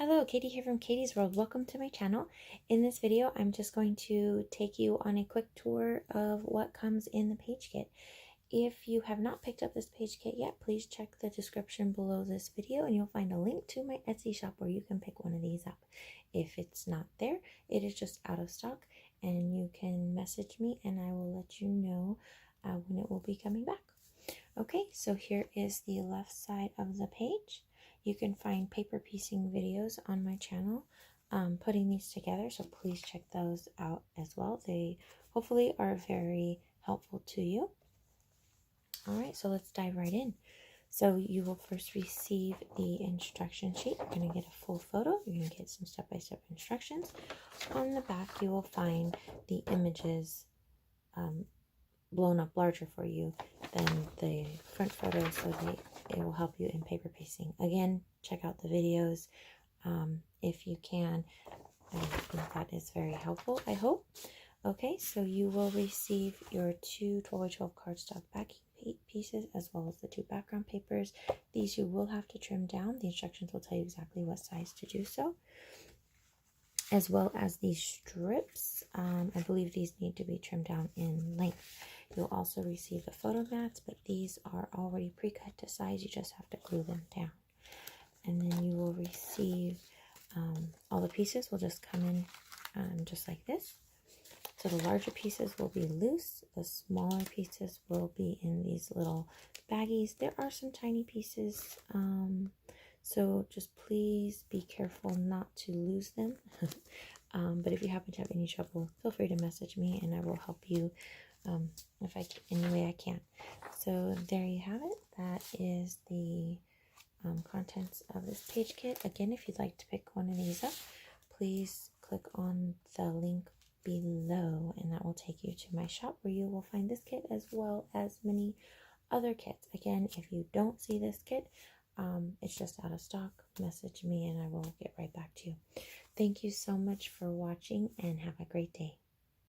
Hello, Katie here from Katie's World. Welcome to my channel. In this video, I'm just going to take you on a quick tour of what comes in the page kit. If you have not picked up this page kit yet, please check the description below this video and you'll find a link to my Etsy shop where you can pick one of these up. If it's not there, it is just out of stock and you can message me and I will let you know when it will be coming back. Okay, so here is the left side of the page. You can find paper piecing videos on my channel putting these together, so please check those out as well. They hopefully are very helpful to you. Alright, so let's dive right in. So you will first receive the instruction sheet. You're going to get a full photo. You're going to get some step-by-step instructions. On the back you will find the images blown up larger for you than the front photo, so it will help you in paper piecing. Again, check out the videos if you can. I think that is very helpful, I hope. Okay, so you will receive your two 12x12 cardstock backing pieces as well as the two background papers. These you will have to trim down. The instructions will tell you exactly what size to do so, as well as these strips. I believe these need to be trimmed down in length. You'll also receive the photo mats, but these are already pre-cut to size. You just have to glue them down. And then you will receive all the pieces will just come in just like this. So the larger pieces will be loose. The smaller pieces will be in these little baggies. There are some tiny pieces, so just please be careful not to lose them. But if you happen to have any trouble, feel free to message me and I will help you if I can, any way I can. So there you have it. That is the contents of this page kit. Again, if you'd like to pick one of these up, please click on the link below and that will take you to my shop where you will find this kit as well as many other kits. Again, if you don't see this kit, it's just out of stock. Message me and I will get right back to you. Thank you so much for watching and have a great day.